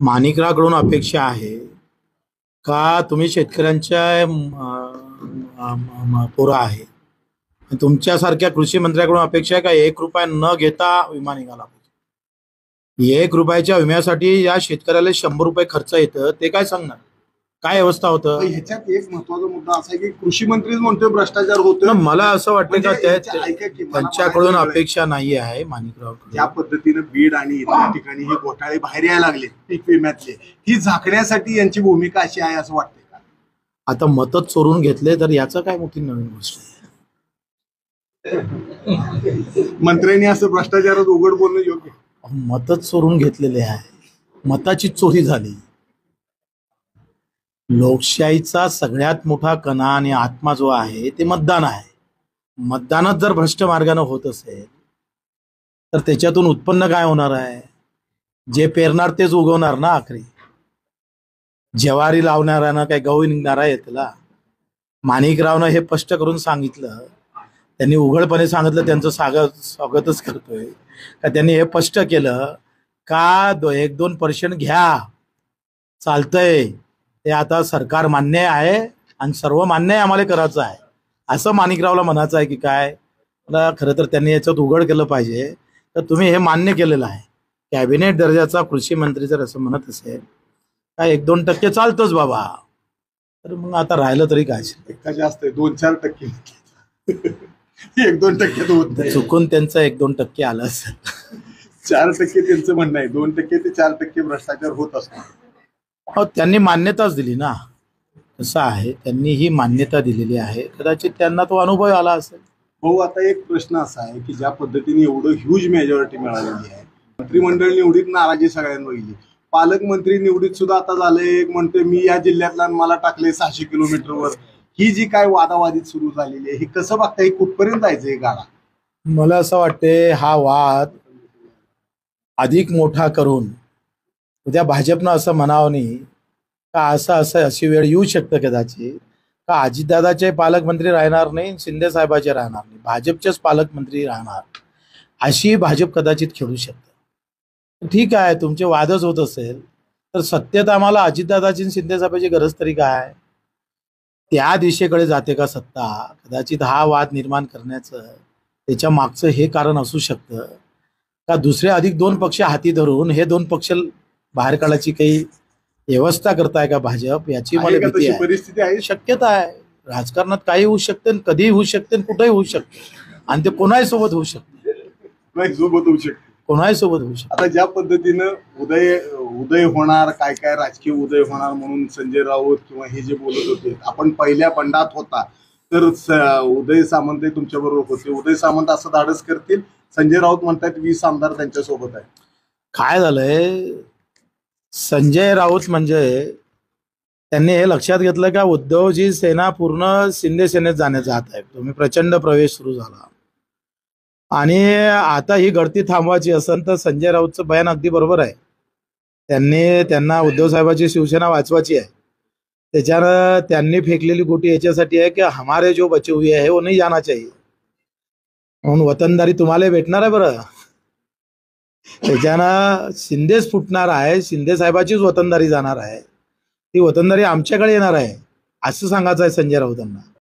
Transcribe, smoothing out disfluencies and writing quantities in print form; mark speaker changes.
Speaker 1: माणिकरावकडून अपेक्षा आहे का तुम्ही शेतकऱ्यांच्या पोरं आहे. तुमच्यासारख्या कृषी मंत्र्याकडून अपेक्षा आहे का 1 रुपया न घेता विमा निघाला पाहिजे. 1 रुपयाच्या विम्यासाठी या शेतकऱ्याला 100 रुपये खर्च येतं. ते काय सांगणार, काय अवस्था होतं.
Speaker 2: ह्याच्यात एक महत्वाचा मुद्दा असा आहे की कृषी मंत्रीच म्हणतोय भ्रष्टाचार होतो.
Speaker 1: मला असं वाटतं का त्यांच्याकडून अपेक्षा नाही आहे माणिकराव.
Speaker 2: ज्या पद्धतीने बीड आणि इतर ठिकाणी हे घोटाळे बाहेर यायला लागले पीक विम्यातले, ही झाकण्यासाठी यांची भूमिका अशी आहे असं वाटतंय का?
Speaker 1: आता मतच चोरून घेतले तर याचं काय मोठी नवीन गोष्ट आहे.
Speaker 2: मंत्र्यांनी असं भ्रष्टाचारात उघड बोलणं योग्य?
Speaker 1: मतच चोरून घेतलेले आहे, मताची चोरी झाली. लोकशाहीचा सगळ्यात मोठा कणा आणि आत्मा जो आहे ते मतदान आहे. मतदानात जर भ्रष्ट मार्गाने होत असेल तर त्याच्यातून उत्पन्न काय होणार आहे. जे पेरणार तेच उगवणार ना. आखरी ज्वारी लावणाऱ्यानं काय गहू निघणार आहे त्याला. माणिकरावनं हे स्पष्ट करून सांगितलं, त्यांनी उघडपणे सांगितलं, त्यांचं स्वागतच करतोय का त्यांनी हे स्पष्ट केलं का 1-2% घ्या, चालतंय, ते आता सरकार मान्य आहे आणि सर्व मान्य आहे, आम्हाला करायचं आहे असं माणिकरावला म्हणायचं आहे की काय. मला खरं तर त्यांनी याच्यात उघड केलं पाहिजे तर तुम्ही हे मान्य केलेलं आहे. कॅबिनेट दर्जाचा कृषी मंत्री जर असं म्हणत असेल काय 1-2% चालतंच बाबा, तर मग आता राहिलं तरी काय.
Speaker 2: जास्त 2-4% 1-2% होत
Speaker 1: चुकून त्यांचं 1-2% आलं असेल.
Speaker 2: 4% त्यांचं म्हणणं आहे. 2% ते 4% भ्रष्टाचार होत असतो.
Speaker 1: हो, त्यांनी मान्यताच दिली ना. कसं आहे, त्यांनी ही मान्यता दिलेली आहे, कदाचित त्यांना तो अनुभव आला असेल.
Speaker 2: हो, आता एक प्रश्न असा आहे की ज्या पद्धतीने एवढं ह्यूज मेजॉरिटी मिळालेली आहे, मंत्रिमंडळ निवडीत नाराजी सगळ्यांवर गेली. पालकमंत्री निवडीत सुद्धा आता झाले, एक म्हणते मी या जिल्ह्यातला मला टाकले 600 किलोमीटरवर. ही जी काय वादावादीत सुरू झालेली आहे, हे कसं बघता, हे कुठपर्यंत जायचं हे गाडा?
Speaker 1: मला असं वाटते हा वाद अधिक मोठा करून उद्या भाजपनं असं म्हणावं नाही का अशी वेळ येऊ शकतं कदाचित का अजितदादाचे पालकमंत्री राहणार नाही, शिंदे साहेबाचे राहणार नाही, भाजपचेच पालकमंत्री राहणार, अशी भाजप कदाचित खेळू शकतं. ठीक आहे, तुमचे वादच होत असेल तर सत्तेत आम्हाला अजितदादाची शिंदे साहेबाची गरज तरी काय. त्या दिशेकडे जाते का सत्ता. कदाचित हा वाद निर्माण करण्याचं त्याच्या मागचं हे कारण असू शकतं का दुसरे अधिक 2 पक्ष हाती धरून हे 2 पक्ष बाहेर काढायची काही व्यवस्था करताय का भाजप, याची मला भीती आहे.
Speaker 2: परिस्थिती आहे,
Speaker 1: शक्यता आहे. राजकारणात काही होऊ शकते, कधीही होऊ शकते, कुठेही होऊ शकते आणि ते कोणाही सोबत होऊ शकते, कोणाही सोबत होऊ शकते.
Speaker 2: आता ज्या पद्धतीनं उदय होणार, काय काय राजकीय उदय होणार म्हणून संजय राऊत किंवा हे जे बोलत होते, आपण पहिल्या बंडात होता तर उदय सामंत तुमच्या बरोबर होते. उदय सामंत असं धाडस करतील. संजय राऊत म्हणतात 20 आमदार त्यांच्या सोबत आहे.
Speaker 1: काय झालंय, संजय राऊत म्हणजे त्यांनी हे लक्षात घेतलं का उद्धवजी सेना पूर्ण शिंदे सेनेत जाण्याचा हात आहे. तुम्ही प्रचंड प्रवेश सुरू झाला आणि आता ही गळती थांबवायची असेल तर संजय राऊतचं बयान अगदी बरोबर आहे. त्यांना उद्धव साहेबांची शिवसेना वाचवायची आहे. त्याच्यानं त्यांनी फेकलेली गोटी याच्यासाठी आहे की हमारे जो बचे हुए है वो नहीं जाना चाहिए, म्हणून वतनदारी तुम्हाला भेटणार आहे. बरं, त्याच्यानं शिंदेच फुटणार आहे, शिंदे साहेबाचीच वतनदारी जाणार आहे, ती वतनदारी आमच्याकडे येणार आहे असं सांगायचं आहे संजय राऊतांना.